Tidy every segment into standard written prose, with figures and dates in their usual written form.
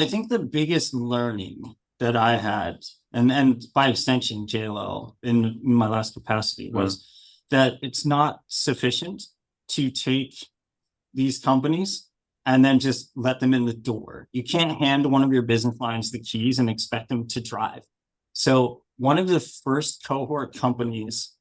I think the biggest learning that I had, and by extension, JLL in my last capacity, was that it's not sufficient to take these companies and then just let them in the door. You can't hand one of your business lines the keys and expect them to drive. So one of the first cohort companies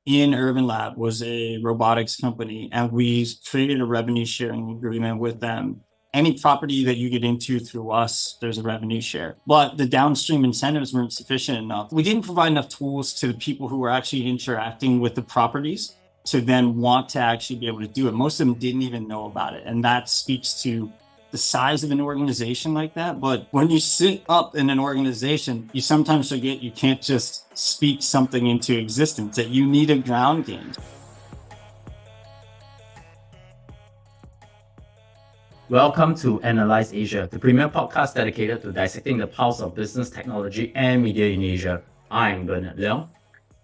in UrbanLab was a robotics company, and we created a revenue sharing agreement with them. Any property that you get into through us, there's a revenue share. But the downstream incentives weren't sufficient enough. We didn't provide enough tools to the people who were actually interacting with the properties to then want to actually be able to do it. Most of them didn't even know about it. And that speaks to the size of an organization like that. But when you sit up in an organization, you sometimes forget you can't just speak something into existence, that you need a ground game. Welcome to Analyse Asia, the premier podcast dedicated to dissecting the pulse of business, technology, and media in Asia. I'm Bernard Leong,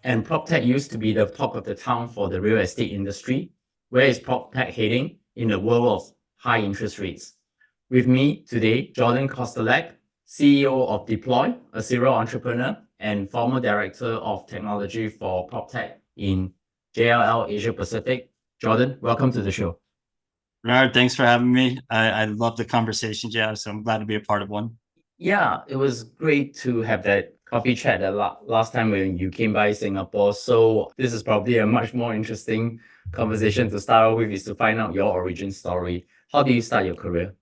and PropTech used to be the talk of the town for the real estate industry. Where is PropTech heading in the world of high interest rates? With me today, Jordan Kostelac, CEO of Deploy, a serial entrepreneur and former director of technology for PropTech in JLL Asia Pacific. Jordan, welcome to the show. Bernard, thanks for having me. I love the conversation, Jeff, so I'm glad to be a part of one. Yeah, it was great to have that coffee chat last time when you came by Singapore. So this is probably a much more interesting conversation to start with, is to find out your origin story. How did you start your career?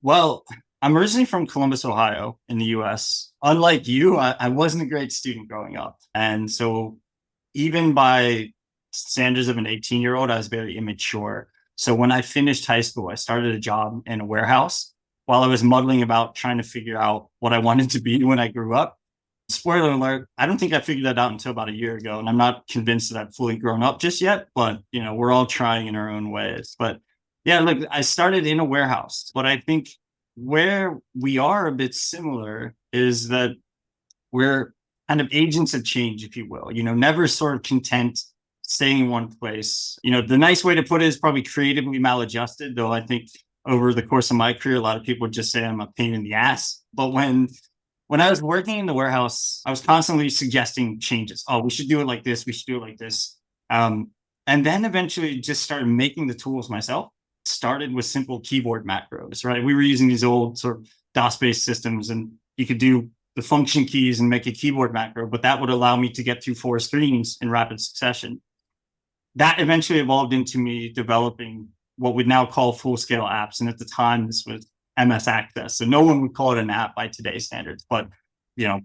Well, I'm originally from Columbus, Ohio, in the US. Unlike you, I wasn't a great student growing up. And so even by standards of an 18-year-old, I was very immature. So when I finished high school, I started a job in a warehouse while I was muddling about trying to figure out what I wanted to be when I grew up. Spoiler alert, I don't think I figured that out until about a year ago. And I'm not convinced that I've fully grown up just yet, but we're all trying in our own ways. But yeah, look, I started in a warehouse, but I think where we are a bit similar is that we're kind of agents of change, if you will, never sort of content staying in one place. The nice way to put it is probably creatively maladjusted, though I think over the course of my career, a lot of people would just say I'm a pain in the ass. But when I was working in the warehouse, I was constantly suggesting changes. Oh, we should do it like this. We should do it like this. And then eventually just started making the tools myself. Started with simple keyboard macros, right? We were using these old sort of DOS-based systems, and you could do the function keys and make a keyboard macro, but that would allow me to get through 4 screens in rapid succession. That eventually evolved into me developing what we'd now call full-scale apps. And at the time, this was MS Access. So no one would call it an app by today's standards, but I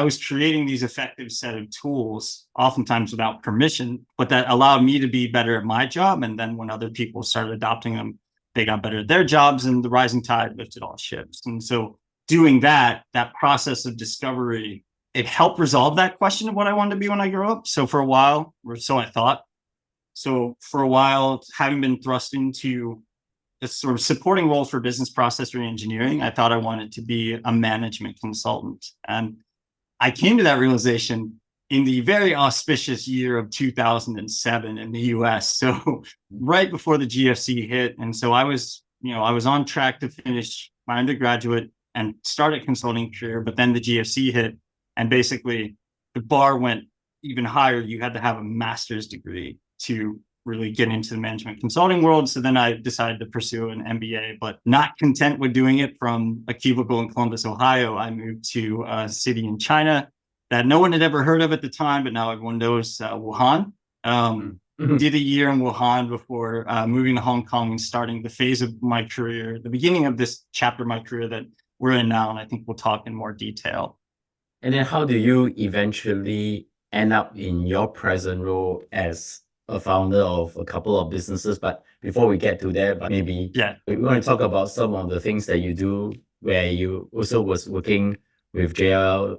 was creating these effective set of tools, oftentimes without permission, but that allowed me to be better at my job. And then when other people started adopting them, they got better at their jobs, and the rising tide lifted all ships. And so doing that process of discovery, it helped resolve that question of what I wanted to be when I grew up. So for a while, or so I thought. So for a while, having been thrust into a sort of supporting role for business process re-engineering, I thought I wanted to be a management consultant. And I came to that realization in the very auspicious year of 2007 in the US. So right before the GFC hit. And so I was on track to finish my undergraduate and start a consulting career, but then the GFC hit, and basically the bar went even higher. You had to have a master's degree to really get into the management consulting world. So then I decided to pursue an MBA, but not content with doing it from a cubicle in Columbus, Ohio, I moved to a city in China that no one had ever heard of at the time, but now everyone knows, Wuhan. Did a year in Wuhan before moving to Hong Kong and starting the phase of my career, the beginning of this chapter of my career that we're in now, and I think we'll talk in more detail. And then how do you eventually end up in your present role as a founder of a couple of businesses? But before we get to that, maybe we want to talk about some of the things that you do, where you also was working with JLL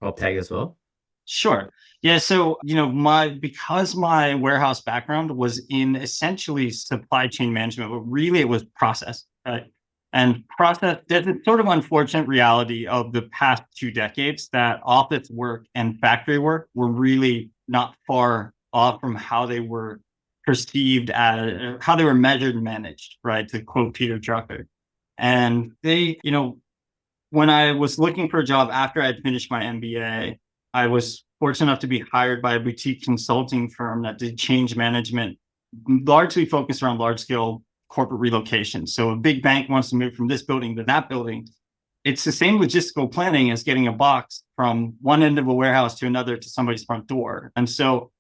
PropTech as well. Sure. Yeah. So, because my warehouse background was in essentially supply chain management, but really it was process, right? And process, there's a sort of unfortunate reality of the past 2 decades that office work and factory work were really not far off from how they were perceived as, how they were measured and managed, right? To quote Peter Drucker. And they, when I was looking for a job after I had finished my MBA, I was fortunate enough to be hired by a boutique consulting firm that did change management, largely focused around large scale corporate relocation. So a big bank wants to move from this building to that building. It's the same logistical planning as getting a box from one end of a warehouse to another to somebody's front door. And so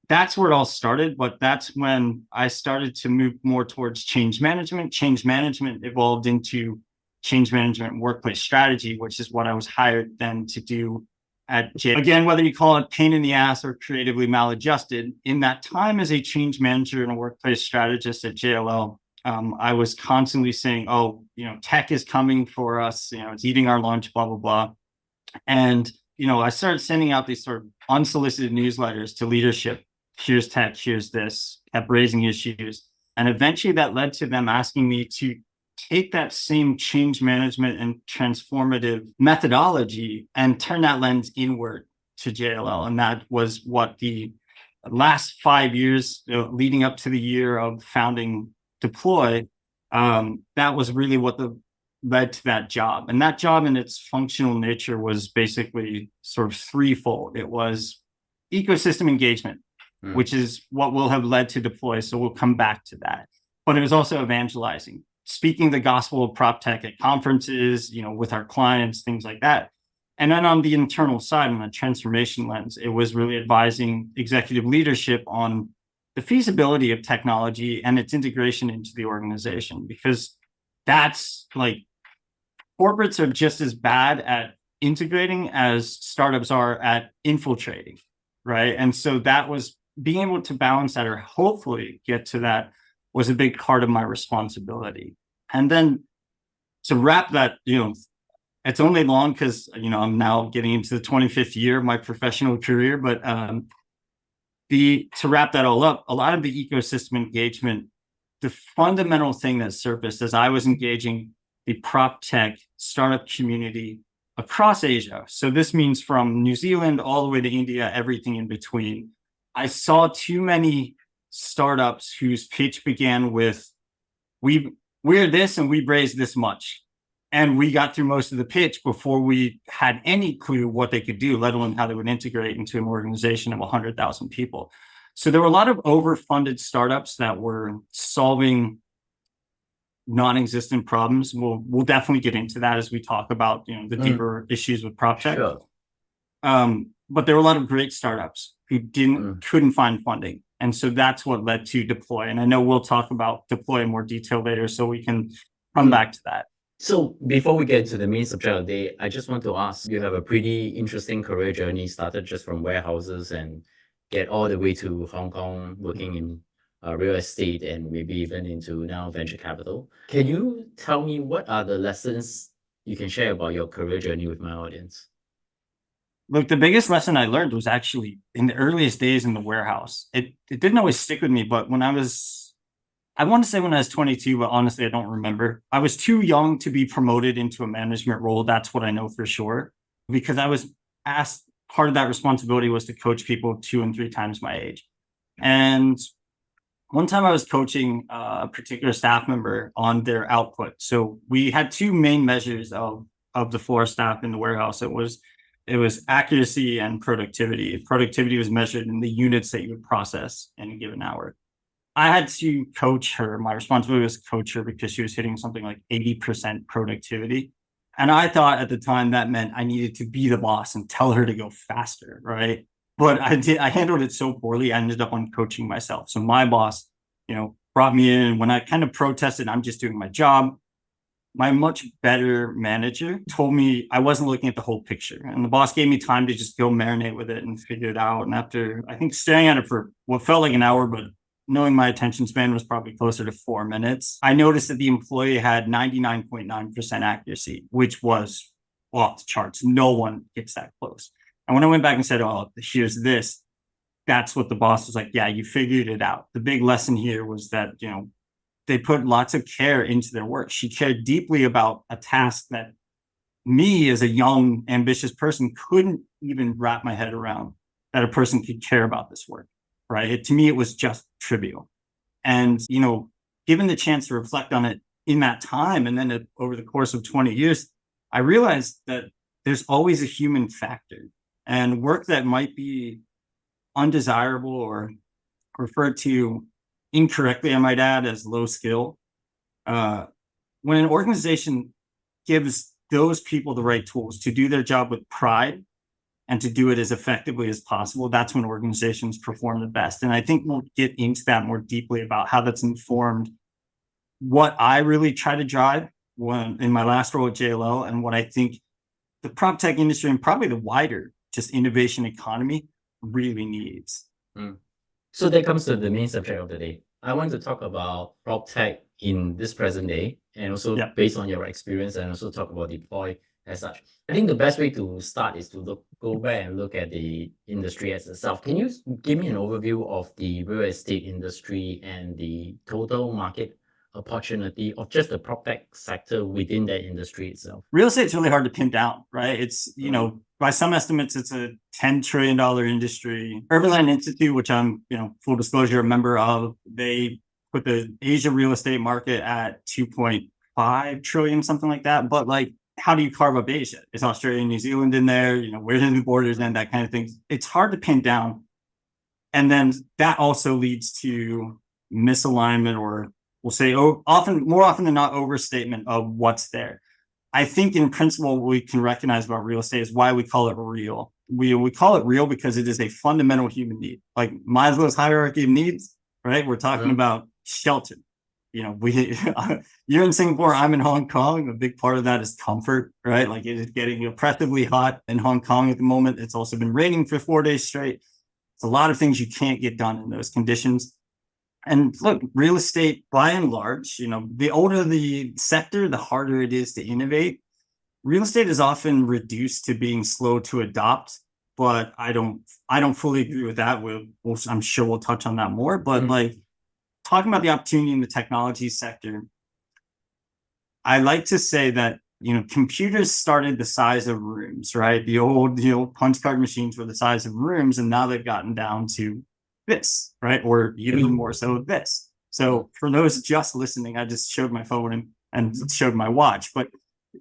that's where it all started. But that's when I started to move more towards change management. Change management evolved into change management and workplace strategy, which is what I was hired then to do at JLL. Again, whether you call it pain in the ass or creatively maladjusted, in that time as a change manager and a workplace strategist at JLL, I was constantly saying, oh, tech is coming for us, it's eating our lunch, blah, blah, blah. And, I started sending out these sort of unsolicited newsletters to leadership. Here's tech, here's this, kept raising issues. And eventually that led to them asking me to take that same change management and transformative methodology and turn that lens inward to JLL. And that was what the last 5 years, leading up to the year of founding Deploy, that was really what led to that job. And that job in its functional nature was basically sort of threefold. It was ecosystem engagement, which is what will have led to Deploy. So we'll come back to that. But it was also evangelizing, speaking the gospel of PropTech at conferences, with our clients, things like that. And then on the internal side, on the transformation lens, it was really advising executive leadership on the feasibility of technology and its integration into the organization, because that's like corporates are just as bad at integrating as startups are at infiltrating, right? And so that was being able to balance that, or hopefully get to that, was a big part of my responsibility. And then to wrap that, it's only long because, I'm now getting into the 25th year of my professional career, but to wrap that all up, a lot of the ecosystem engagement, the fundamental thing that surfaced as I was engaging the PropTech startup community across Asia. So this means from New Zealand all the way to India, everything in between. I saw too many startups whose pitch began with, we're this and we've raised this much. And we got through most of the pitch before we had any clue what they could do, let alone how they would integrate into an organization of 100,000 people. So there were a lot of overfunded startups that were solving non-existent problems. We'll definitely get into that as we talk about the deeper issues with PropTech. Sure. But there were a lot of great startups who couldn't find funding. And so that's what led to Deploy. And I know we'll talk about Deploy in more detail later, so we can come back to that. So before we get to the main subject of the day, I just want to ask, you have a pretty interesting career journey, started just from warehouses and get all the way to Hong Kong, working in real estate and maybe even into now venture capital. Can you tell me what are the lessons you can share about your career journey with my audience? Look, the biggest lesson I learned was actually in the earliest days in the warehouse. It didn't always stick with me, but I want to say when I was 22, but honestly, I don't remember. I was too young to be promoted into a management role. That's what I know for sure, because I was asked, part of that responsibility was to coach people 2 and 3 times my age. And one time I was coaching a particular staff member on their output. So we had 2 main measures of the floor staff in the warehouse. It was accuracy and productivity. Productivity was measured in the units that you would process in a given hour. I had to coach her. My responsibility was to coach her because she was hitting something like 80% productivity. And I thought at the time that meant I needed to be the boss and tell her to go faster, right? But I handled it so poorly, I ended up uncoaching myself. So my boss, brought me in. When I kind of protested, I'm just doing my job, my much better manager told me I wasn't looking at the whole picture. And the boss gave me time to just go marinate with it and figure it out. And after, I think, staring at it for what felt like an hour, but knowing my attention span was probably closer to 4 minutes, I noticed that the employee had 99.9% accuracy, which was off the charts. No one gets that close. And when I went back and said, oh, here's this, that's what the boss was like, yeah, you figured it out. The big lesson here was that, they put lots of care into their work. She cared deeply about a task that me as a young, ambitious person couldn't even wrap my head around, that a person could care about this work. Right. To me, it was just trivial. And, given the chance to reflect on it, in that time, and then over the course of 20 years, I realized that there's always a human factor, and work that might be undesirable or referred to incorrectly, I might add, as low skill. When an organization gives those people the right tools to do their job with pride and to do it as effectively as possible, that's when organizations perform the best. And I think we'll get into that more deeply about how that's informed what I really try to drive in my last role at JLL, and what I think the prop tech industry and probably the wider just innovation economy really needs. So that comes to the main subject of the day. I want to talk about prop tech in this present day, and also based on your experience, and also talk about deploy as such. I think the best way to start is to go back and look at the industry as itself. Can you give me an overview of the real estate industry and the total market opportunity of just the prop tech sector within that industry itself? Real estate's really hard to pin down, right? It's, by some estimates, it's a $10 trillion industry. UrbanLab Institute, which I'm, full disclosure, a member of, they put the Asia real estate market at 2.5 trillion, something like that. But how do you carve up Asia? Is Australia and New Zealand in there? Where do the borders end? That kind of thing. It's hard to pin down. And then that also leads to misalignment, or we'll say more often than not, overstatement of what's there. I think in principle, what we can recognize about real estate is why we call it real. We call it real because it is a fundamental human need. Like Maslow's hierarchy of needs, right? We're talking about shelter. You're in Singapore, I'm in Hong Kong. A big part of that is comfort, right? Like, it is getting oppressively hot in Hong Kong at the moment. It's also been raining for 4 days straight. It's a lot of things you can't get done in those conditions. And look, real estate, by and large, the older the sector, the harder it is to innovate. Real estate is often reduced to being slow to adopt, but I don't fully agree with that. I'm sure we'll touch on that more. But talking about the opportunity in the technology sector, I like to say that computers started the size of rooms, right? The old punch card machines were the size of rooms, and now they've gotten down to this, right? Or even more so this. So for those just listening, I just showed my phone and showed my watch, but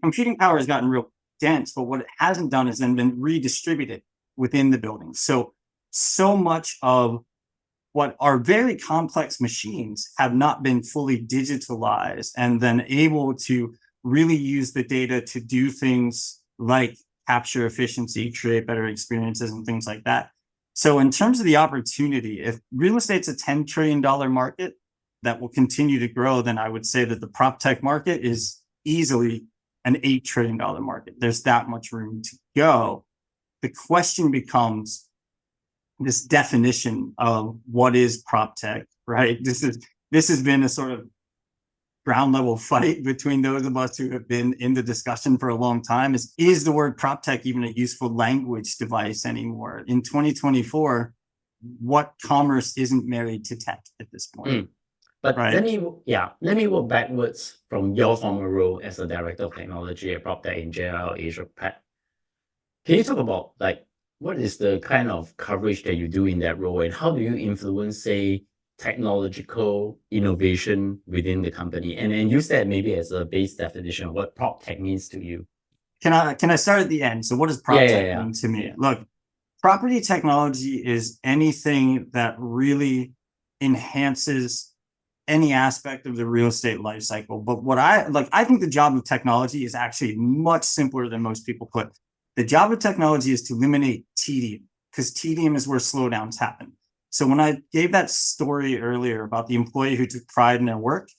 computing power has gotten real dense, but what it hasn't done is then been redistributed within the building. So much of what are very complex machines have not been fully digitalized and then able to really use the data to do things like capture efficiency, create better experiences, and things like that. So in terms of the opportunity, if real estate's a $10 trillion market that will continue to grow, then I would say that the prop tech market is easily an $8 trillion market. There's that much room to go. The question becomes this definition of what is prop tech, right? This has been a sort of ground level fight between those of us who have been in the discussion for a long time. Is the word prop tech even a useful language device anymore? In 2024, what commerce isn't married to tech at this point? But right? let me work backwards from your former role as a director of technology at PropTech in JLL Asia Pacific. Can you talk about what is the kind of coverage that you do in that role, and how do you influence, say, technological innovation within the company, and use that maybe as a base definition of what prop tech means to you? Can I start at the end? So what does prop tech mean to me? Look, property technology is anything that really enhances any aspect of the real estate life cycle. But what I think the job of technology is actually much simpler than most people put. The job of technology is to eliminate tedium, because tedium is where slowdowns happen. So when I gave that story earlier about the employee who took pride in their work,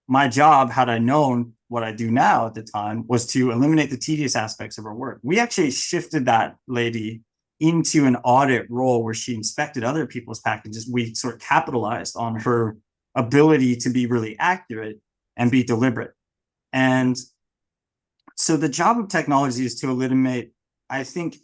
my job, had I known what I do now at the time, was to eliminate the tedious aspects of her work. We actually shifted that lady into an audit role where she inspected other people's packages. We sort of capitalized on her ability to be really accurate and be deliberate. And so the job of technology is to eliminate, I think,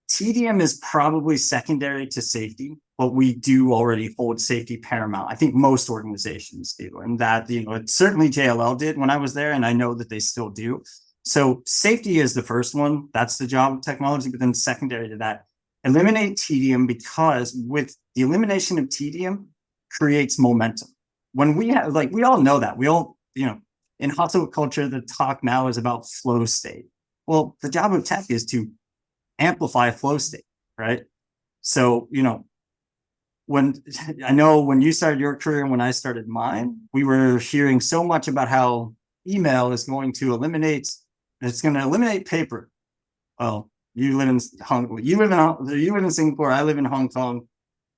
tedium is probably secondary to safety, but we do already hold safety paramount. I think most organizations do, and that, certainly JLL did when I was there, and I know that they still do. So safety is the first one. That's the job of technology. But then secondary to that, eliminate tedium, because with the elimination of tedium creates momentum. When we have, we all know that. We all, in hustle culture, the talk now is about flow state. Well, the job of tech is to amplify flow state, right? So, when I know when you started your career and when I started mine, we were hearing so much about how email is going to eliminate, it's going to eliminate paper. Well, you live in Singapore, I live in Hong Kong.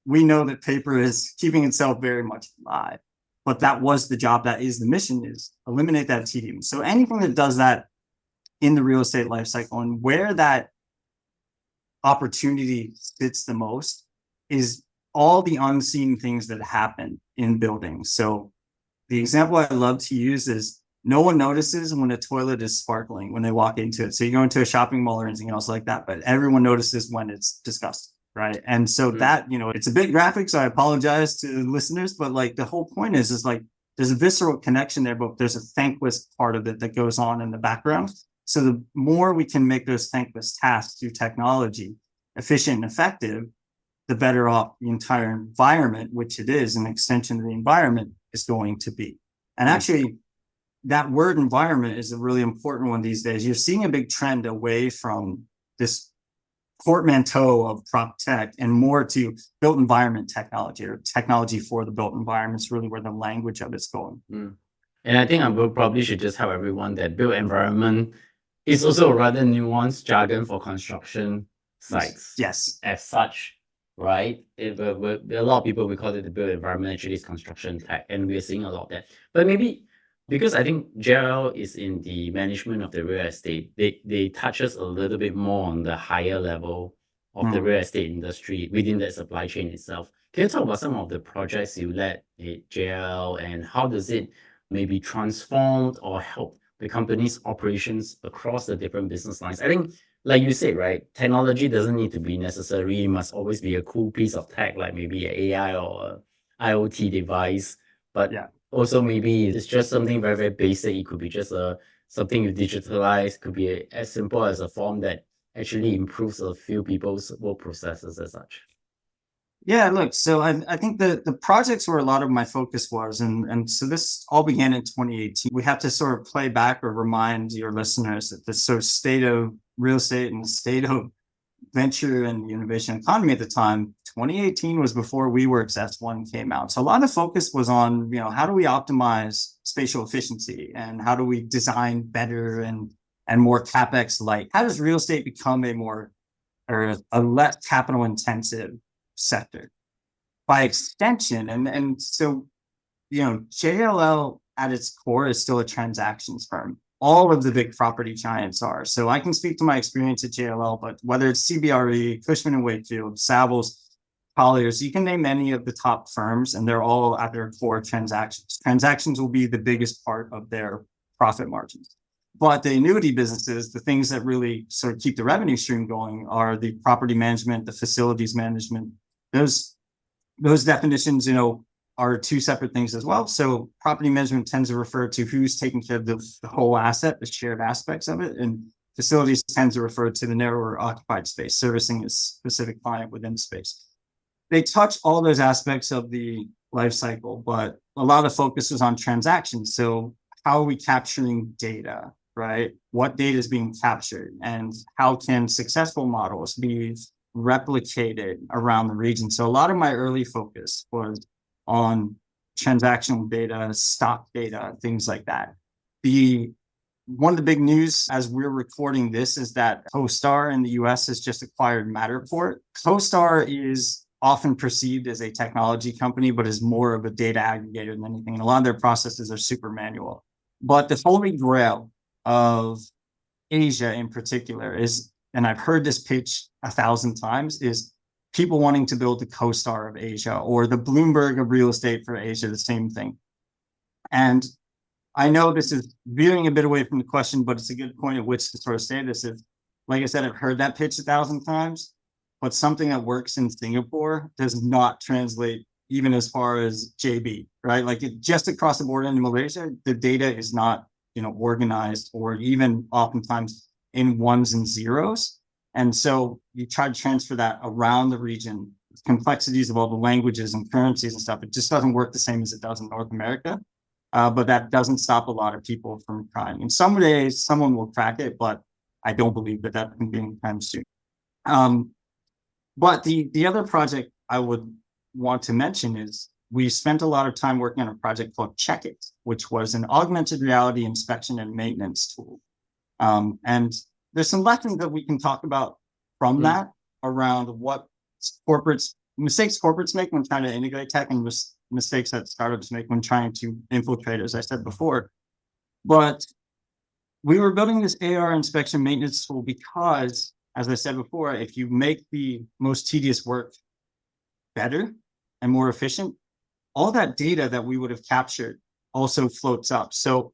We know that paper is keeping itself very much alive. But that was the job, that is the mission, is eliminate that tedium. So anything that does that in the real estate life cycle, and where that opportunity sits the most is all the unseen things that happen in buildings. So the example I love to use is no one notices when a toilet is sparkling when they walk into it. So you go into a shopping mall or anything else like that, but everyone notices when it's disgusting, right? And so that, it's a bit graphic, so I apologize to listeners, but like the whole point is like there's a visceral connection there, but there's a thankless part of it that goes on in the background. So the more we can make those thankless tasks through technology efficient and effective, the better off the entire environment, which it is an extension of the environment, is going to be. And actually, that word environment is a really important one these days. You're seeing a big trend away from this portmanteau of PropTech and more to built environment technology, or technology for the built environment is really where the language of it's going. And I think I probably should just tell everyone that built environment is also a rather nuanced jargon for construction sites. Yes. As such, right? A lot of people, we call it the built environment, actually is construction tech, and we're seeing a lot of that. But maybe because I think JLL is in the management of the real estate, they touch us a little bit more on the higher level of the real estate industry within that supply chain itself. Can you talk about some of the projects you led at JLL and how does it maybe transform or help the company's operations across the different business lines? I think, like you said, right, technology doesn't need to be necessary, must always be a cool piece of tech, like maybe an AI or a IoT device, but also maybe it's just something very, very basic. It could be just something you digitalize, could be as simple as a form that actually improves a few people's work processes as such. Yeah, look, so I think the projects where a lot of my focus was, and so this all began in 2018. We have to sort of play back or remind your listeners that the sort of state of real estate and the state of venture and the innovation economy at the time, 2018 was before WeWork's S1 came out. So a lot of focus was on, how do we optimize spatial efficiency and how do we design better and more CapEx light? How does real estate become a less capital intensive sector by extension? And so, JLL at its core is still a transactions firm. All of the big property giants are. So I can speak to my experience at JLL, but whether it's CBRE, Cushman & Wakefield, Savills, Colliers, you can name any of the top firms, and they're all at their core transactions. Transactions will be the biggest part of their profit margins. But the annuity businesses, the things that really sort of keep the revenue stream going, are the property management, the facilities management. Those definitions, are two separate things as well. So property management tends to refer to who's taking care of the whole asset, the shared aspects of it. And facilities tends to refer to the narrower occupied space, servicing a specific client within space. They touch all those aspects of the life cycle, but a lot of focus is on transactions. So how are we capturing data, right? What data is being captured and how can successful models be replicated around the region? So a lot of my early focus was on transactional data, stock data, things like that. One of the big news as we're recording this is that CoStar in the US has just acquired Matterport. CoStar is often perceived as a technology company, but is more of a data aggregator than anything. And a lot of their processes are super manual. But the holy grail of Asia in particular is, and I've heard this pitch 1,000 times, is people wanting to build the CoStar of Asia or the Bloomberg of real estate for Asia, the same thing. And I know this is veering a bit away from the question, but it's a good point at which to sort of say this. Is, like I said, I've heard that pitch 1,000 times, but something that works in Singapore does not translate even as far as JB, right? Like just across the border in Malaysia, the data is not, organized or even oftentimes in ones and zeros. And so you try to transfer that around the region, complexities of all the languages and currencies and stuff. It just doesn't work the same as it does in North America. but that doesn't stop a lot of people from trying. And some days someone will crack it, but I don't believe that that's going to be anytime soon. But the other project I would want to mention is we spent a lot of time working on a project called Check It, which was an augmented reality inspection and maintenance tool. And there's some lessons that we can talk about from that around what mistakes corporates make when trying to integrate tech, and mistakes that startups make when trying to infiltrate, as I said before. But we were building this AR inspection maintenance tool because, as I said before, if you make the most tedious work better and more efficient, all that data that we would have captured also floats up. So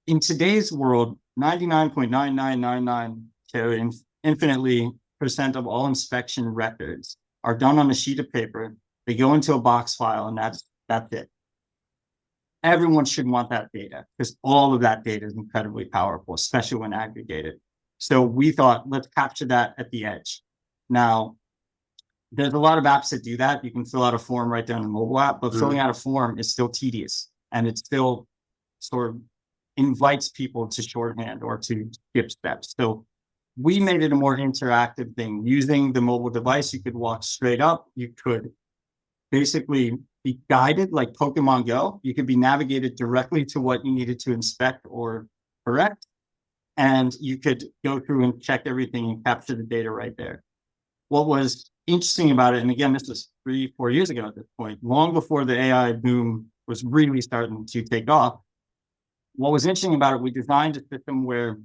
in today's world, 99.9999 infinitely % of all inspection records are done on a sheet of paper. They go into a box file, and that's it. Everyone should want that data because all of that data is incredibly powerful, especially when aggregated. So we thought, let's capture that at the edge. Now, there's a lot of apps that do that. You can fill out a form right there on the mobile app, but filling out a form is still tedious, and it still sort of invites people to shorthand or to skip steps. So we made it a more interactive thing. Using the mobile device, you could walk straight up. You could basically be guided like Pokemon Go. You could be navigated directly to what you needed to inspect or correct. And you could go through and check everything and capture the data right there. What was interesting about it, and again, this was 3-4 years ago at this point, long before the AI boom was really starting to take off. What was interesting about it, we designed a system where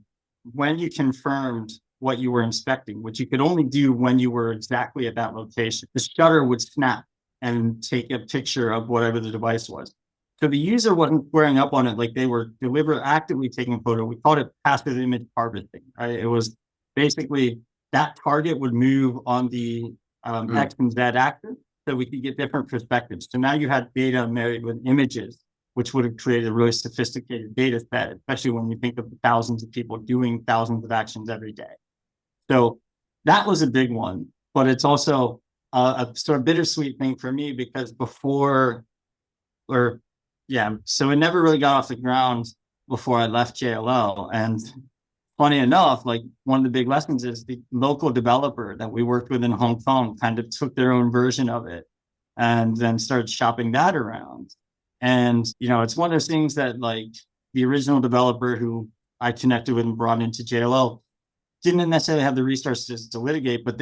when you confirmed what you were inspecting, which you could only do when you were exactly at that location, the shutter would snap and take a picture of whatever the device was. So the user wasn't squaring up on it like they were deliberately actively taking a photo. We called it passive image harvesting, right? It was basically that target would move on the X and Z axis so we could get different perspectives. So now you had data married with images, which would have created a really sophisticated data set, especially when you think of thousands of people doing thousands of actions every day. So that was a big one, but it's also a sort of bittersweet thing for me because so it never really got off the ground before I left JLL. And funny enough, like one of the big lessons is the local developer that we worked with in Hong Kong kind of took their own version of it and then started shopping that around. And, it's one of those things that like the original developer who I connected with and brought into JLL didn't necessarily have the resources to litigate, but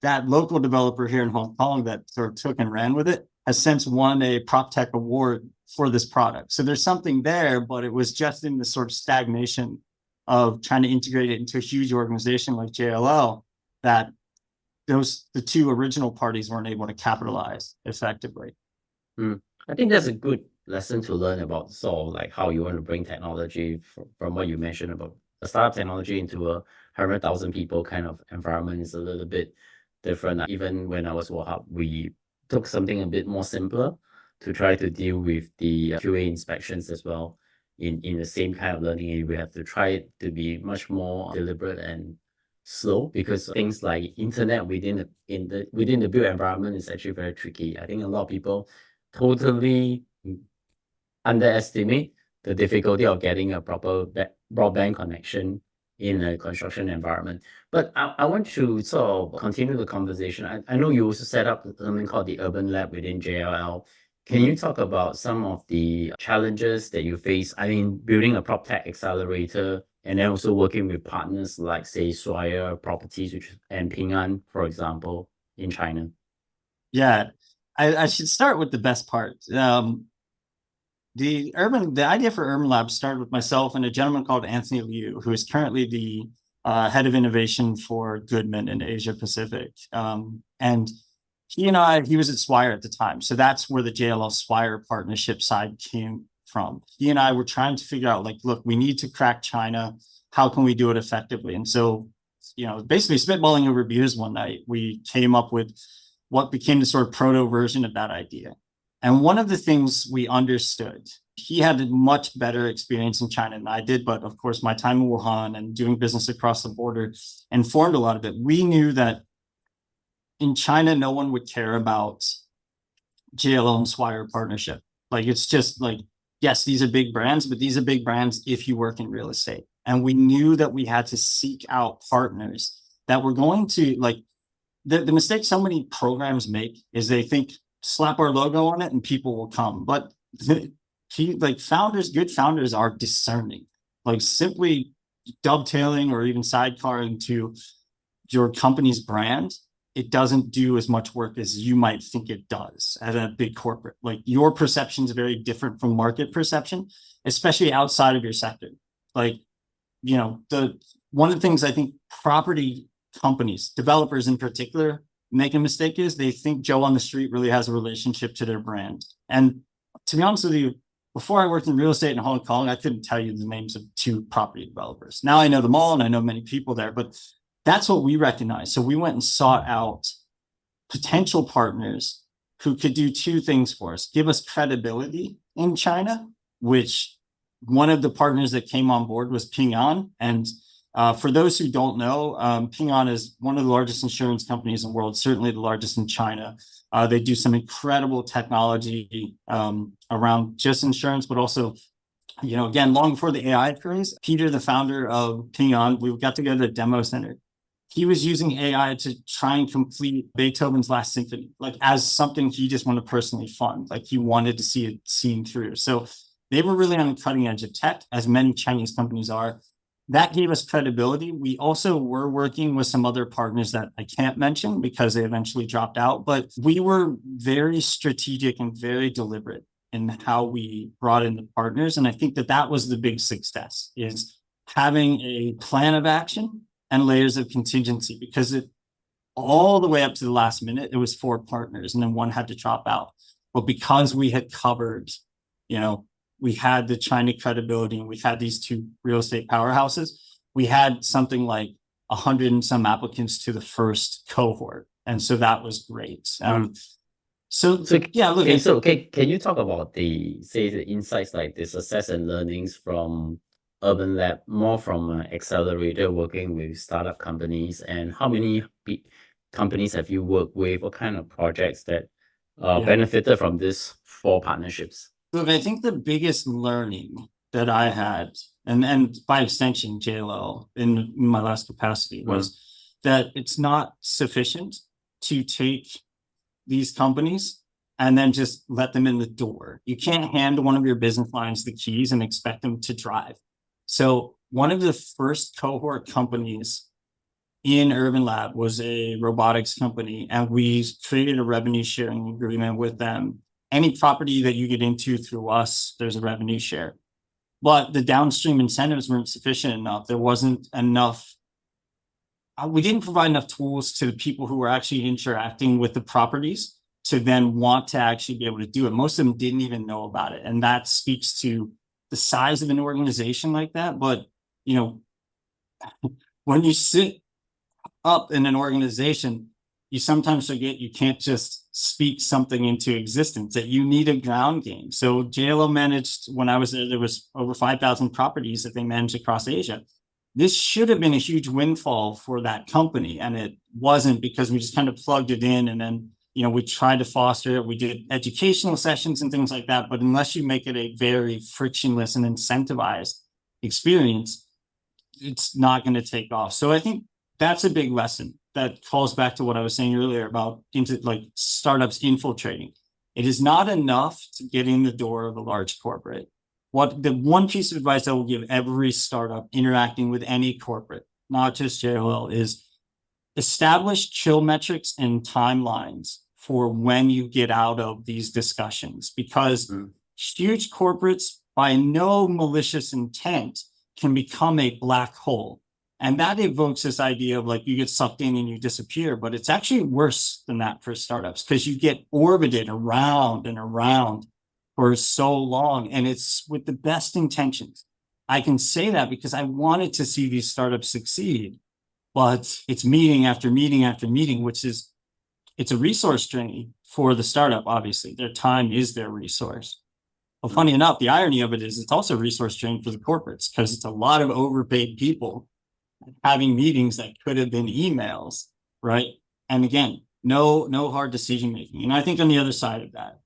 that local developer here in Hong Kong that sort of took and ran with it has since won a PropTech award for this product. So there's something there, but it was just in the sort of stagnation of trying to integrate it into a huge organization like JLL that the two original parties weren't able to capitalize effectively. I think that's a good lesson to learn about sort of like how you want to bring technology from what you mentioned about the startup technology into a 100,000 people kind of environment is a little bit different. Even when I was Warhub, we took something a bit more simpler to try to deal with the QA inspections as well. In the same kind of learning, we have to try it to be much more deliberate and slow because things like internet within the built environment is actually very tricky. I think a lot of people totally underestimate the difficulty of getting a proper broadband connection in a construction environment. But I want to sort of continue the conversation. I know you also set up something called the UrbanLab within JLL. Can you talk about some of the challenges that you face? I mean, building a PropTech accelerator and then also working with partners like, say, Swire Properties and PingAn, for example, in China. Yeah, I should start with the best part. The idea for UrbanLab started with myself and a gentleman called Anthony Liu, who is currently the head of innovation for Goodman in Asia Pacific. And he was at Swire at the time. So that's where the JLL Swire partnership side came from. He and I were trying to figure out, like, look, we need to crack China. How can we do it effectively? And so, basically spitballing over beers one night, we came up with what became the sort of proto version of that idea. And one of the things we understood, he had a much better experience in China than I did, but of course, my time in Wuhan and doing business across the border informed a lot of it. We knew that in China, no one would care about JLL and Swire partnership. Like, it's just like yes, these are big brands, but these are big brands if you work in real estate. And we knew that we had to seek out partners that were going to like the mistake so many programs make is they think slap our logo on it and people will come. But like founders, good founders are discerning, like simply dovetailing or even sidecarring to your company's brand. It doesn't do as much work as you might think it does at a big corporate. Like your perception is very different from market perception, especially outside of your sector. Like, you know, one of the things I think property companies, developers in particular, make a mistake is they think Joe on the street really has a relationship to their brand. And to be honest with you, before I worked in real estate in Hong Kong, I couldn't tell you the names of 2 property developers. Now I know them all and I know many people there, but that's what we recognize. So we went and sought out potential partners who could do 2 things for us: give us credibility in China, which one of the partners that came on board was PingAn. And for those who don't know, PingAn is one of the largest insurance companies in the world, certainly the largest in China. They do some incredible technology around just insurance, but also, you know, again, long before the AI craze, Peter, the founder of PingAn, we got to go to the demo center. He was using AI to try and complete Beethoven's Last Symphony, like as something he just wanted to personally fund. Like he wanted to see it seen through. So they were really on the cutting edge of tech, as many Chinese companies are. That gave us credibility. We also were working with some other partners that I can't mention because they eventually dropped out, but we were very strategic and very deliberate in how we brought in the partners. And I think that that was the big success, is having a plan of action and layers of contingency, because it all the way up to the last minute, it was 4 partners and then one had to drop out. But because we had covered, you know, we had the China credibility and we had these 2 real estate powerhouses, we had something like 100 and some applicants to the first cohort. And so that was great. So yeah, look. Okay, so can you talk about the insights, like the success and learnings from UrbanLab, more from an accelerator working with startup companies, and how many companies have you worked with? What kind of projects that benefited from these 4 partnerships? Look, I think the biggest learning that I had, and by extension, JLL in my last capacity, was that it's not sufficient to take these companies and then just let them in the door. You can't hand one of your business lines the keys and expect them to drive. So one of the first cohort companies in UrbanLab was a robotics company, and we created a revenue sharing agreement with them. Any property that you get into through us, there's a revenue share. But the downstream incentives weren't sufficient enough. There wasn't enough. We didn't provide enough tools to the people who were actually interacting with the properties to then want to actually be able to do it. Most of them didn't even know about it. And that speaks to the size of an organization like that. But, you know, when you sit up in an organization, you sometimes forget you can't just speak something into existence, that you need a ground game. So JLO managed, when I was there was over 5,000 properties that they managed across Asia. This should have been a huge windfall for that company, and it wasn't, because we just kind of plugged it in, and then, you know, we tried to foster it. We did educational sessions and things like that, but unless you make it a very frictionless and incentivized experience, it's not going to take off. So I think that's a big lesson that calls back to what I was saying earlier about startups infiltrating. It is not enough to get in the door of a large corporate. What the one piece of advice I will give every startup interacting with any corporate, not just JLL, is establish chill metrics and timelines for when you get out of these discussions, because huge corporates, by no malicious intent, can become a black hole. And that evokes this idea of like you get sucked in and you disappear, but it's actually worse than that for startups, because you get orbited around and around for so long, and it's with the best intentions. I can say that because I wanted to see these startups succeed, but it's meeting after meeting after meeting, which is, it's a resource drain for the startup. Obviously, their time is their resource. Well, funny enough, the irony of it is it's also a resource drain for the corporates, because it's a lot of overpaid people having meetings that could have been emails, right? And again, no hard decision making. And I think on the other side of that,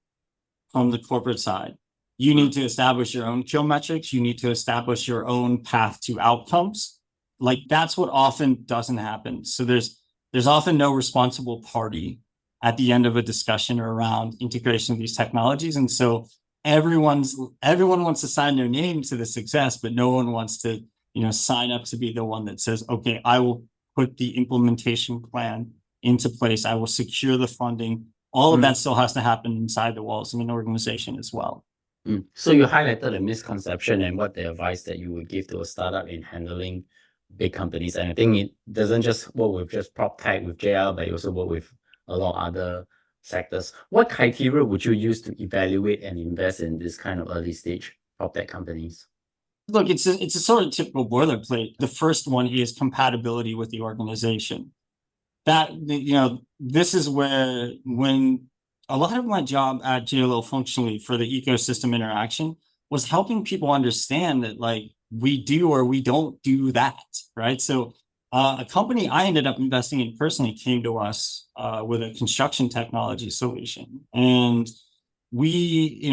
from the corporate side, You need to establish your own kill metrics. You need to establish your own path to outcomes. Like that's what often doesn't happen. So there's often no responsible party at the end of a discussion around integration of these technologies. And so everyone wants to sign their name to the success, but no one wants to, sign up to be the one that says, okay, I will put the implementation plan into place. I will secure the funding. All of that still has to happen inside the walls of an organization as well. So you highlighted a misconception and what the advice that you would give to a startup in handling big companies. And I think it doesn't just work with just PropTech with JL, but it also work with a lot of other sectors. What criteria would you use to evaluate and invest in this kind of early stage PropTech companies? Look, it's a sort of typical boilerplate. The first one is compatibility with the organization. That, this is where when a lot of my job at JLL functionally for the ecosystem interaction was helping people understand that like we do or we don't do that, right? So a company I ended up investing in personally came to us with a construction technology solution. And we,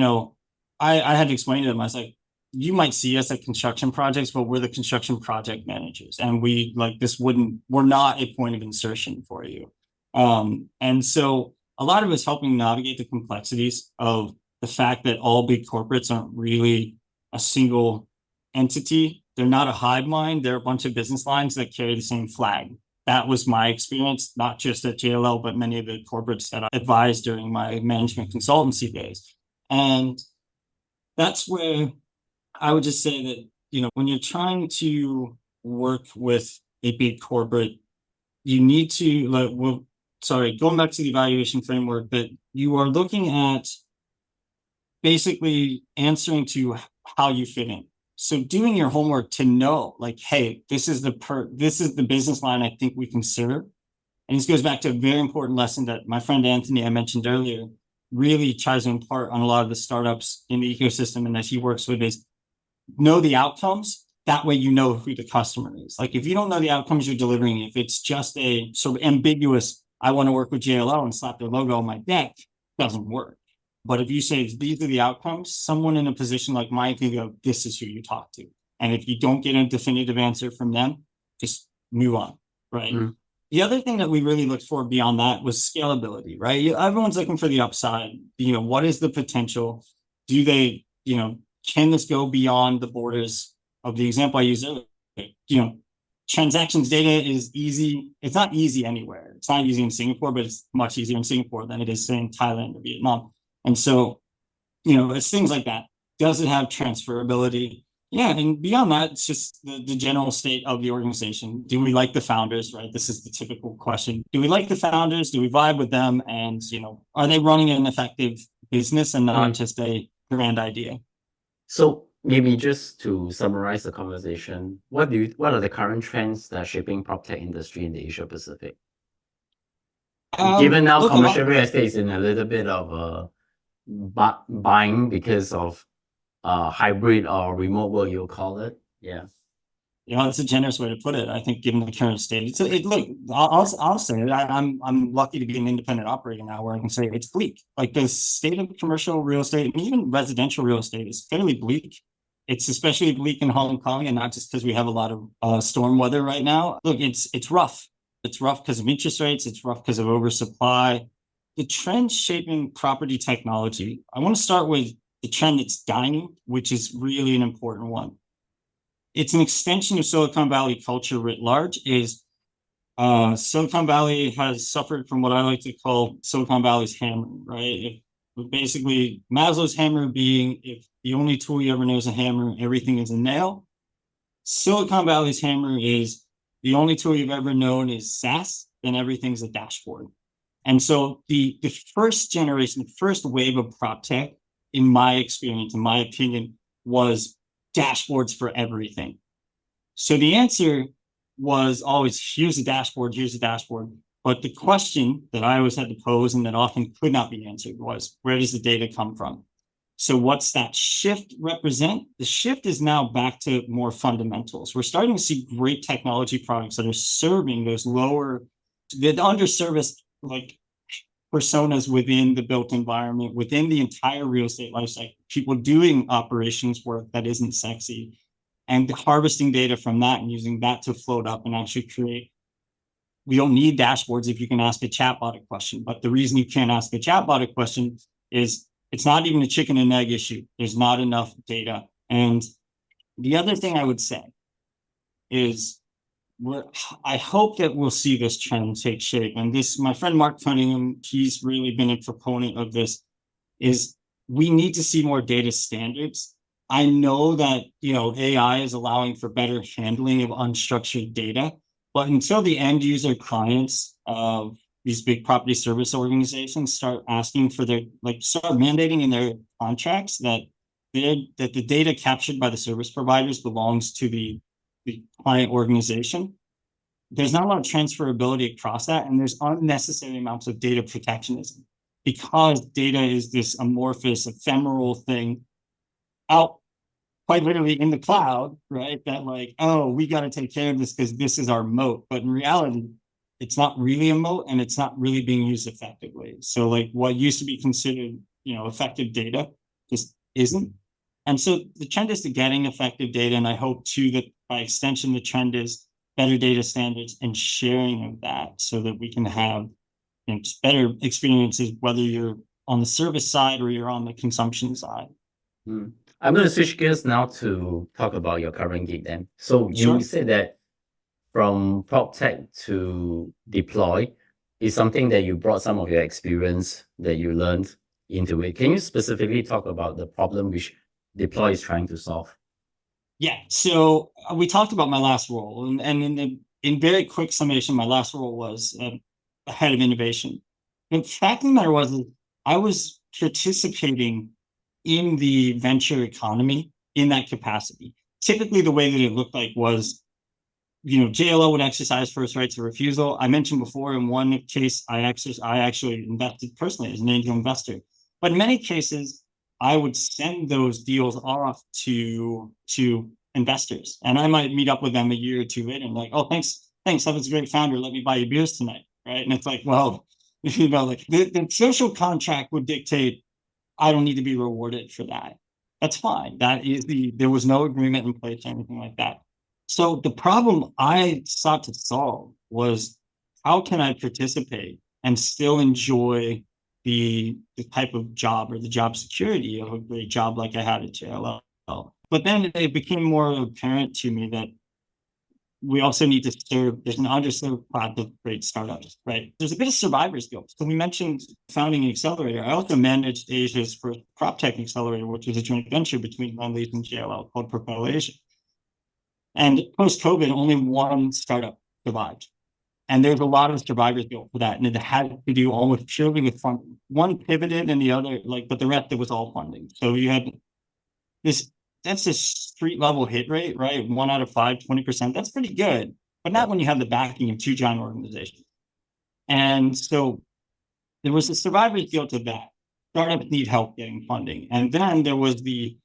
I had to explain to them, I was like, you might see us at construction projects, but we're the construction project managers. And we're not a point of insertion for you. And so a lot of it's helping navigate the complexities of the fact that all big corporates aren't really a single entity. They're not a hive mind. They're a bunch of business lines that carry the same flag. That was my experience, not just at JLL, but many of the corporates that I advised during my management consultancy days. And that's where I would just say that, when you're trying to work with a big corporate, you need to, going back to the evaluation framework, that you are looking at basically answering to how you fit in. So doing your homework to know, like, hey, this is the business line I think we can serve. And this goes back to a very important lesson that my friend Anthony I mentioned earlier really tries to impart on a lot of the startups in the ecosystem and that he works with is know the outcomes. That way you know who the customer is. Like if you don't know the outcomes you're delivering, if it's just a sort of ambiguous, I want to work with JLL and slap their logo on my deck, doesn't work. But if you say these are the outcomes, someone in a position like mine can go, this is who you talk to. And if you don't get a definitive answer from them, just move on, right? Mm-hmm. The other thing that we really looked for beyond that was scalability, right? Everyone's looking for the upside. What is the potential? Do they, can this go beyond the borders of the example I used earlier? Transactions data is easy. It's not easy anywhere. It's not easy in Singapore, but it's much easier in Singapore than it is in Thailand or Vietnam. And so, it's things like that. Does it have transferability? Yeah, and beyond that, it's just the general state of the organization. Do we like the founders, right? This is the typical question. Do we like the founders? Do we vibe with them? And, are they running an effective business and not just a grand idea? So maybe just to summarize the conversation, what are the current trends that are shaping PropTech industry in the Asia Pacific? Given now commercial real estate is in a little bit of buying because of hybrid or remote work, you'll call it. Yeah. That's a generous way to put it. I think given the current state, look, I'll say it. I'm lucky to be an independent operator now where I can say it's bleak. Like the state of commercial real estate and even residential real estate is fairly bleak. It's especially bleak in Hong Kong, and not just because we have a lot of storm weather right now. Look, it's rough. It's rough because of interest rates. It's rough because of oversupply. The trend shaping property technology, I want to start with the trend that's dying, which is really an important one. It's an extension of Silicon Valley culture writ large. Silicon Valley has suffered from what I like to call Silicon Valley's hammer, right? Basically, Maslow's hammer being if the only tool you ever know is a hammer, everything is a nail. Silicon Valley's hammer is the only tool you've ever known is SaaS, then everything's a dashboard. And so the first generation, the first wave of PropTech, in my experience, in my opinion, was dashboards for everything. So the answer was always, here's a dashboard. But the question that I always had to pose and that often could not be answered was, where does the data come from? So what's that shift represent? The shift is now back to more fundamentals. We're starting to see great technology products that are serving those the underserviced, like personas within the built environment, within the entire real estate lifecycle, people doing operations work that isn't sexy, and harvesting data from that and using that to float up and actually create. We don't need dashboards if you can ask a chatbot a question, but the reason you can't ask a chatbot a question is it's not even a chicken and egg issue. There's not enough data. And the other thing I would say is I hope that we'll see this trend take shape. And this, my friend Mark Cunningham, he's really been a proponent of this, is we need to see more data standards. I know that, AI is allowing for better handling of unstructured data, but until the end user clients of these big property service organizations start asking for start mandating in their contracts that the data captured by the service providers belongs to the client organization, there's not a lot of transferability across that, and there's unnecessary amounts of data protectionism because data is this amorphous, ephemeral thing out quite literally in the cloud, right? That we got to take care of this because this is our moat. But in reality, it's not really a moat and it's not really being used effectively. So what used to be considered, effective data just isn't. And so the trend is to getting effective data. And I hope too that by extension, the trend is better data standards and sharing of that so that we can have just better experiences, whether you're on the service side or you're on the consumption side. I'm going to switch gears now to talk about your current gig then. So Sure. you said that from PropTech to deploy is something that you brought some of your experience that you learned into it. Can you specifically talk about the problem which deploy is trying to solve? Yeah. So we talked about my last role, and in very quick summation, my last role was head of innovation. The fact of the matter was I was participating in the venture economy in that capacity. Typically, the way that it looked like was, JLL would exercise first rights of refusal. I mentioned before in one case, I actually invested personally as an angel investor. But in many cases, I would send those deals off to investors, and I might meet up with them a year or two later and oh, thanks, that was a great founder. Let me buy you beers tonight, right? And it's well, the social contract would dictate I don't need to be rewarded for that. That's fine. There was no agreement in place or anything like that. So the problem I sought to solve was how can I participate and still enjoy the type of job or the job security of a great job like I had at JLL. But then it became more apparent to me that we also need to serve, there's an underserved class of great startups, right? There's a bit of survivor's guilt. So we mentioned founding an accelerator. I also managed Asia's first PropTech accelerator, which was a joint venture between LaSalle and JLL called JLL Asia. And post-COVID, only one startup survived. And there's a lot of survivor's guilt for that. And it had to do almost purely with funding. One pivoted and the other, but the rest, it was all funding. So you had that's a street level hit rate, right? 1 out of 5, 20%. That's pretty good, but not when you have the backing of two giant organizations. And so there was a survivor's guilt of that. Startups need help getting funding. And then there was the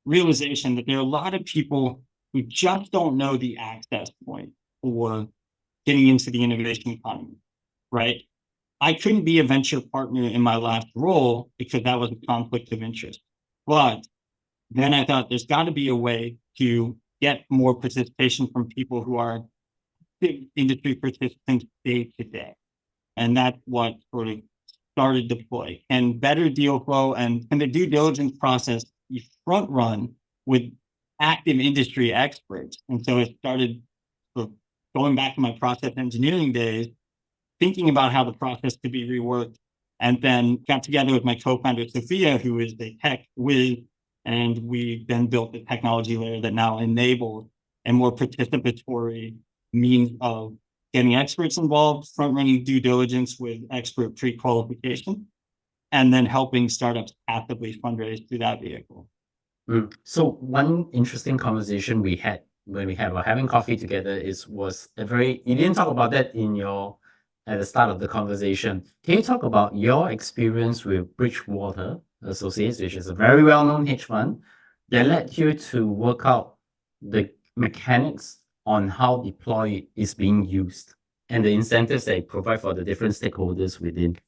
realization that there are a lot of people who just don't know the access point for getting into the innovation economy, right? I couldn't be a venture partner in my last role because that was a conflict of interest. But then I thought there's got to be a way to get more participation from people who are big industry participants day to day. And that's what sort of started Deploy. And better deal flow and the due diligence process, you front run with active industry experts. And so it started going back to my process engineering days, thinking about how the process could be reworked, and then got together with my co-founder, Sophia, who is a tech whiz, and we then built the technology layer that now enables a more participatory means of getting experts involved, front-running due diligence with expert pre-qualification, and then helping startups actively fundraise through that vehicle. So one interesting conversation we had when we were having coffee together you didn't talk about that at the start of the conversation. Can you talk about your experience with Bridgewater Associates, which is a very well-known hedge fund that led you to work out the mechanics on how Deploy is being used and the incentives they provide for the different stakeholders within?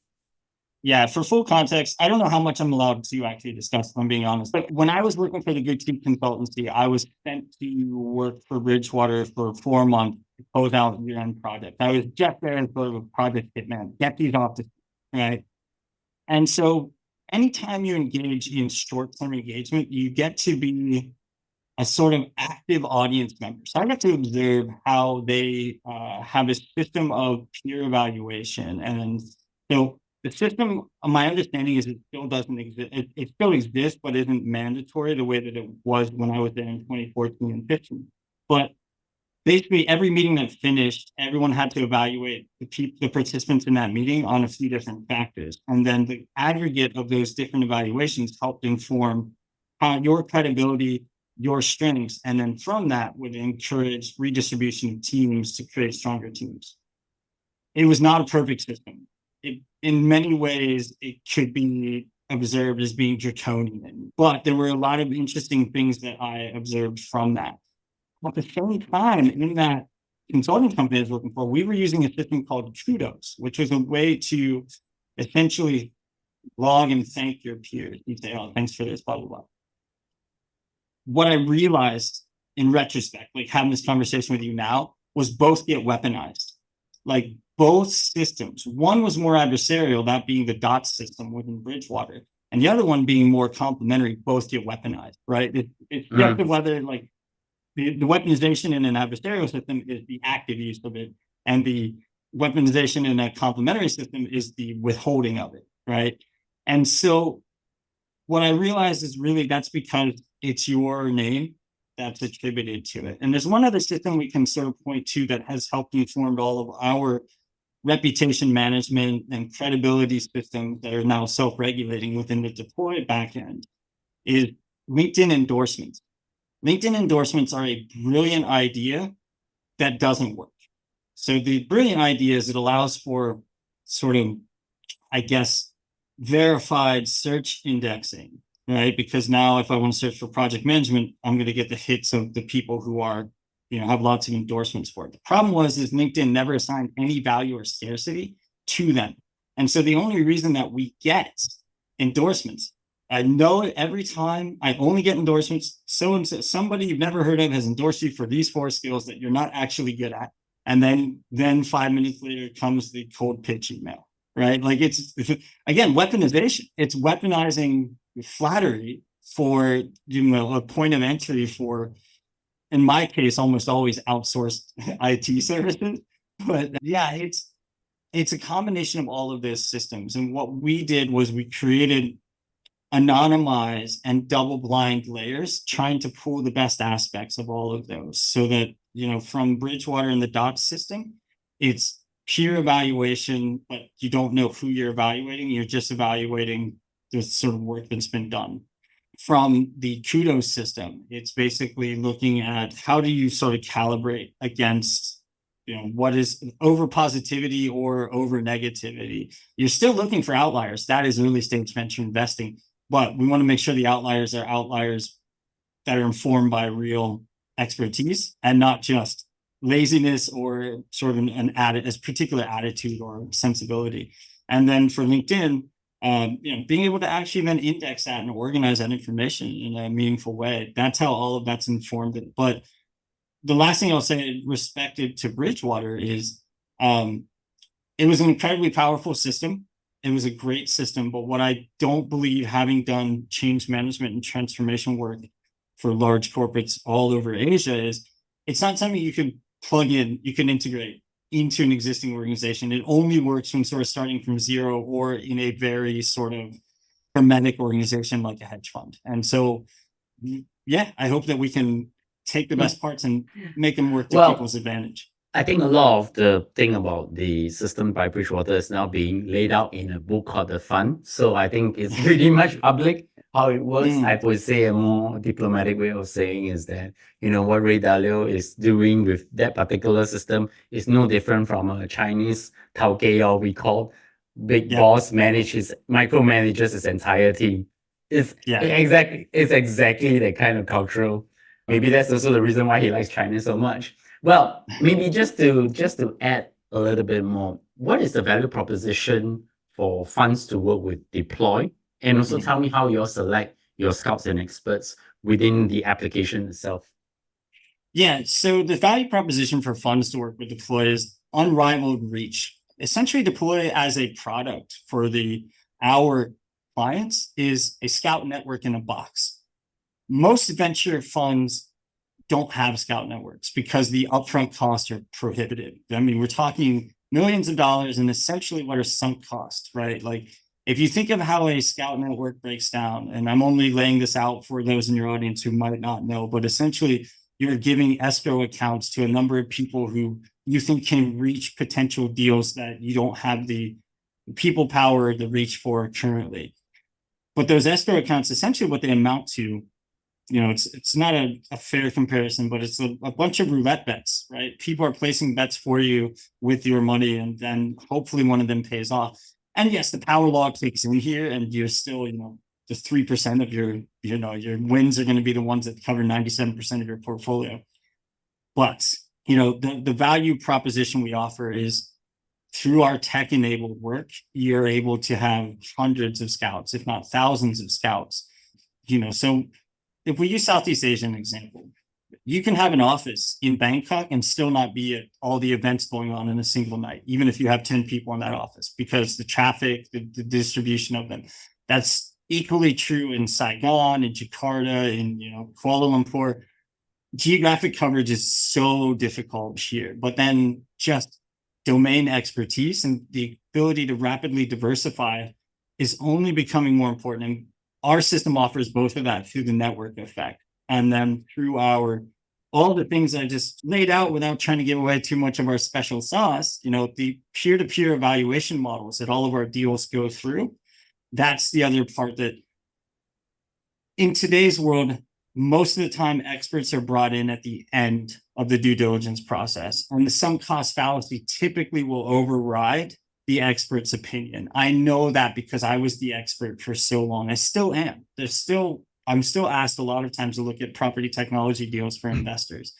Yeah, for full context, I don't know how much I'm allowed to actually discuss, if I'm being honest. But when I was working for the Good Team Consultancy, I was sent to work for Bridgewater for 4 months to close out year-end project. I was just there as sort of a project hitman, get these off the right. And so anytime you engage in short-term engagement, you get to be a sort of active audience member. So I got to observe how they have a system of peer evaluation. And so the system, my understanding is it still doesn't exist. It still exists, but isn't mandatory the way that it was when I was there in 2014 and 15. But basically every meeting that finished, everyone had to evaluate the participants in that meeting on a few different factors. And then the aggregate of those different evaluations helped inform your credibility, your strengths, and then from that would encourage redistribution of teams to create stronger teams. It was not a perfect system. In many ways, it could be observed as being draconian, but there were a lot of interesting things that I observed from that. At the same time, in that consulting company I was working for, we were using a system called Kudos, which was a way to essentially log and thank your peers. You say, oh, thanks for this, blah, blah, blah. What I realized in retrospect, like having this conversation with you now, was both get weaponized. Like both systems. One was more adversarial, that being the Dots system within Bridgewater, and the other one being more complementary, both get weaponized, right? It's just whether like the weaponization in an adversarial system is the active use of it, and the weaponization in a complementary system is the withholding of it, right? And so what I realized is really that's because it's your name that's attributed to it. And there's one other system we can sort of point to that has helped inform all of our reputation management and credibility systems that are now self-regulating within the deployed backend is LinkedIn endorsements. LinkedIn endorsements are a brilliant idea that doesn't work. So the brilliant idea is it allows for sort of, I guess, verified search indexing, right? Because now if I want to search for project management, I'm going to get the hits of the people who are, have lots of endorsements for it. The problem is LinkedIn never assigned any value or scarcity to them. And so the only reason that we get endorsements, I know every time I only get endorsements, somebody you've never heard of has endorsed you for these 4 skills that you're not actually good at. And then 5 minutes later comes the cold pitch email, right? Like it's, again, weaponization. It's weaponizing flattery for, a point of entry for, in my case, almost always outsourced IT services. But yeah, it's a combination of all of those systems. And what we did was we created anonymized and double blind layers, trying to pull the best aspects of all of those so that, from Bridgewater and the Dots system, it's peer evaluation, but you don't know who you're evaluating. You're just evaluating the sort of work that's been done. From the Kudos system, it's basically looking at how do you sort of calibrate against, what is over positivity or over negativity. You're still looking for outliers. That is early stage venture investing. But we want to make sure the outliers are outliers that are informed by real expertise and not just laziness or sort of a particular attitude or sensibility. And then for LinkedIn, being able to actually then index that and organize that information in a meaningful way. That's how all of that's informed. But the last thing I'll say, respected to Bridgewater, is it was an incredibly powerful system. It was a great system, but what I don't believe, having done change management and transformation work for large corporates all over Asia, is it's not something you can plug in, you can integrate into an existing organization. It only works when sort of starting from zero or in a very sort of hermetic organization like a hedge fund. And so, yeah, I hope that we can take the best parts and make them work to people's advantage. I think a lot of the thing about the system by Bridgewater is now being laid out in a book called The Fund. So I think it's pretty much public how it works. I would say a more diplomatic way of saying is that, what Ray Dalio is doing with that particular system is no different from a Chinese Tauke, or we call big boss micromanages his entire team. It's exactly that kind of cultural. Maybe that's also the reason why he likes China so much. Well, maybe just to add a little bit more, what is the value proposition for funds to work with deploy? And also tell me how you all select your scouts and experts within the application itself. Yeah, so the value proposition for funds to work with Deploy is unrivaled reach. Essentially, Deploy as a product for our clients is a scout network in a box. Most venture funds don't have scout networks because the upfront costs are prohibitive. I mean, we're talking millions of dollars and essentially what are sunk costs, right? Like if you think of how a scout network breaks down, and I'm only laying this out for those in your audience who might not know, but essentially you're giving escrow accounts to a number of people who you think can reach potential deals that you don't have the people power to reach for currently. But those escrow accounts, essentially what they amount to, it's not a fair comparison, but it's a bunch of roulette bets, right? People are placing bets for you with your money, and then hopefully one of them pays off. And yes, the power law kicks in here, and you're still, just 3% of your wins are going to be the ones that cover 97% of your portfolio. But, the value proposition we offer is through our tech-enabled work, you're able to have hundreds of scouts, if not thousands of scouts. So if we use Southeast Asia as an example, you can have an office in Bangkok and still not be at all the events going on in a single night, even if you have 10 people in that office, because the traffic, the distribution of them. That's equally true in Saigon, in Jakarta, in Kuala Lumpur. Geographic coverage is so difficult here, but then just domain expertise and the ability to rapidly diversify is only becoming more important. And our system offers both of that through the network effect. And then through all the things I just laid out without trying to give away too much of our special sauce, the peer-to-peer evaluation models that all of our deals go through. That's the other part that in today's world, most of the time experts are brought in at the end of the due diligence process. And the sunk cost fallacy typically will override the expert's opinion. I know that because I was the expert for so long. I still am. I'm still asked a lot of times to look at property technology deals for investors.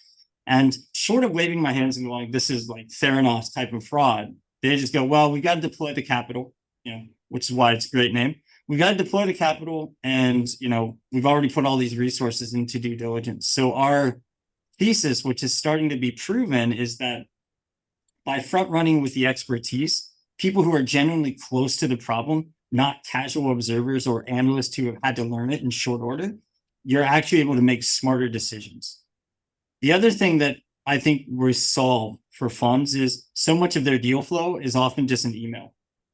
And short of waving my hands and going, this is like Theranos type of fraud, they just go, well, we got to deploy the capital, which is why it's a great name. We got to deploy the capital, and we've already put all these resources into due diligence. So our thesis, which is starting to be proven, is that by front running with the expertise, people who are genuinely close to the problem, not casual observers or analysts who have had to learn it in short order, you're actually able to make smarter decisions. The other thing that I think we solve for funds is so much of their deal flow is often just an email.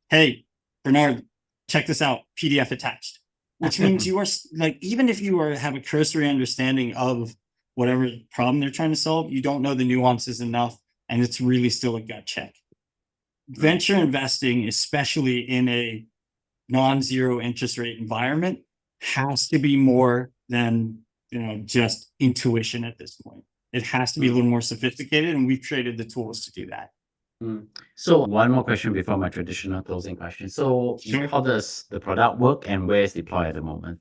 Hey, Bernard, check this out, PDF attached, which means you are like, even if you have a cursory understanding of whatever problem they're trying to solve, you don't know the nuances enough, and it's really still a gut check. Venture investing, especially in a non-zero interest rate environment, has to be more than just intuition at this point. It has to be a little more sophisticated, and we've created the tools to do that. So one more question before my traditional closing question. So Sure. How does the product work, and where is Deploy at the moment?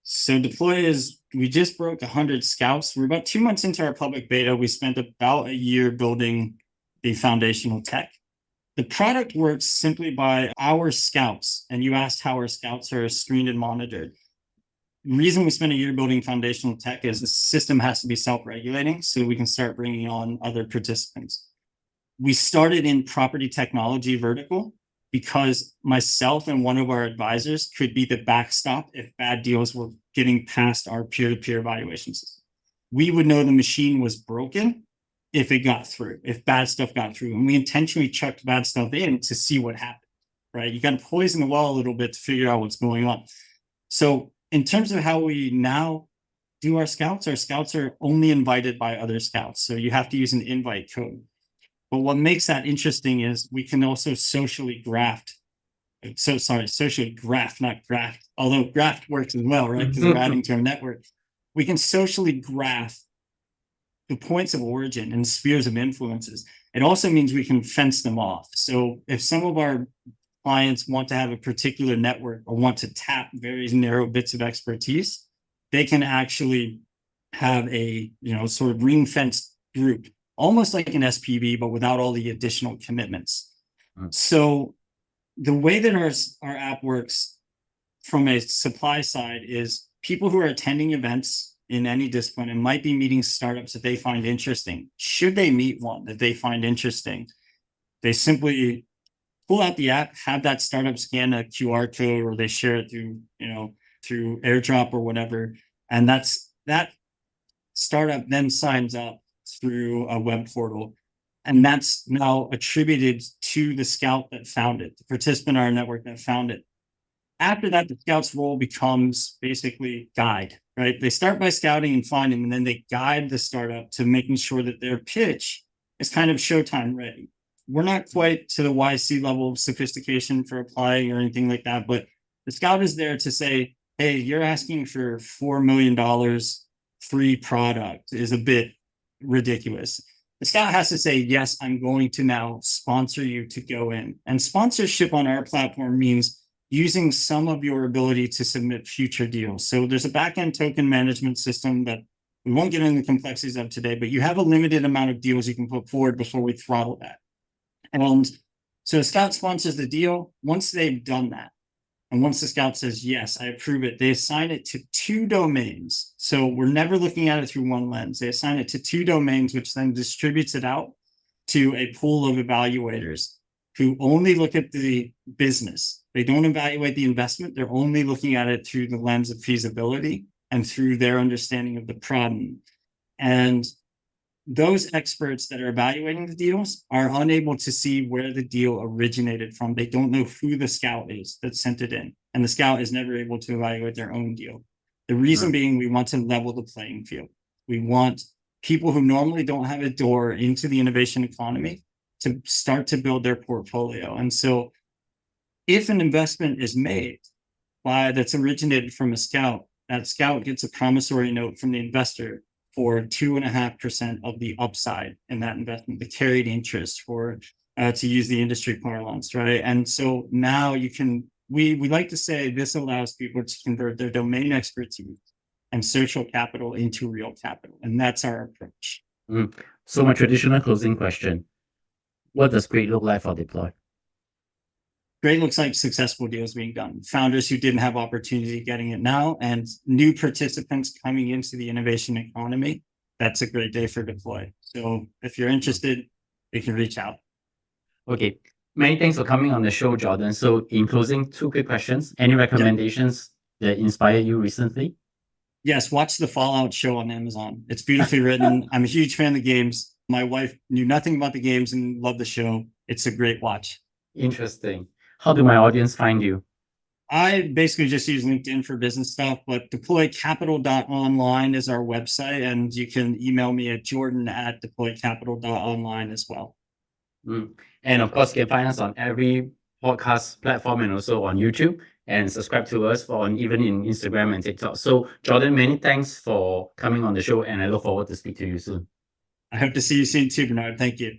So Deploy we just broke 100 scouts. We're about 2 months into our public beta. We spent about a year building the foundational tech. The product works simply by our scouts. And you asked how our scouts are screened and monitored. The reason we spent a year building foundational tech is the system has to be self-regulating so we can start bringing on other participants. We started in property technology vertical because myself and one of our advisors could be the backstop if bad deals were getting past our peer-to-peer evaluation system. We would know the machine was broken if it got through, if bad stuff got through. And we intentionally chucked bad stuff in to see what happened, right? You got to poison the well a little bit to figure out what's going on. So in terms of how we now do our scouts are only invited by other scouts. So you have to use an invite code. But what makes that interesting is we can also socially graft. Socially graft, not graft, although graft works as well, right? Because we're adding to our network. We can socially graph the points of origin and spheres of influences. It also means we can fence them off. So if some of our clients want to have a particular network or want to tap very narrow bits of expertise, they can actually have a sort of ring-fenced group, almost like an SPV, but without all the additional commitments. So the way that our app works from a supply side is people who are attending events in any discipline and might be meeting startups that they find interesting. Should they meet one that they find interesting, they simply pull out the app, have that startup scan a QR code, or they share it through, through AirDrop or whatever. And that startup then signs up through a web portal. And that's now attributed to the scout that found it, the participant in our network that found it. After that, the scout's role becomes basically guide, right? They start by scouting and finding, and then they guide the startup to making sure that their pitch is kind of showtime ready. We're not quite to the YC level of sophistication for applying or anything like that, but the scout is there to say, hey, you're asking for $4 million free product is a bit ridiculous. The scout has to say, yes, I'm going to now sponsor you to go in. And sponsorship on our platform means using some of your ability to submit future deals. So there's a backend token management system that we won't get into the complexities of today, but you have a limited amount of deals you can put forward before we throttle that. And so the scout sponsors the deal. Once they've done that, and once the scout says, yes, I approve it, they assign it to 2 domains. So we're never looking at it through one lens. They assign it to 2 domains, which then distributes it out to a pool of evaluators who only look at the business. They don't evaluate the investment. They're only looking at it through the lens of feasibility and through their understanding of the problem. And those experts that are evaluating the deals are unable to see where the deal originated from. They don't know who the scout is that sent it in. And the scout is never able to evaluate their own deal. The reason being, we want to level the playing field. We want people who normally don't have a door into the innovation economy to start to build their portfolio. And so if an investment is made that's originated from a scout, that scout gets a promissory note from the investor for 2.5% of the upside in that investment, the carried interest, for to use the industry parlance, right? And so now we like to say this allows people to convert their domain expertise and social capital into real capital. And that's our approach. So my traditional closing question, what does great look like for Deploy? Great looks like successful deals being done. Founders who didn't have opportunity getting it now, and new participants coming into the innovation economy. That's a great day for Deploy. So if you're interested, you can reach out. Okay. Many thanks for coming on the show, Jordan. So in closing, 2 quick questions. Any recommendations that inspired you recently? Yes, watch the Fallout show on Amazon. It's beautifully written. I'm a huge fan of the games. My wife knew nothing about the games and loved the show. It's a great watch. Interesting. How do my audience find you? I basically just use LinkedIn for business stuff, but deploycapital.online is our website, and you can email me at jordan@deploycapital.online as well. And of course, you can find us on every podcast platform and also on YouTube, and subscribe to us even in Instagram and TikTok. So Jordan, many thanks for coming on the show, and I look forward to speak to you soon. I hope to see you soon too, Bernard. Thank you.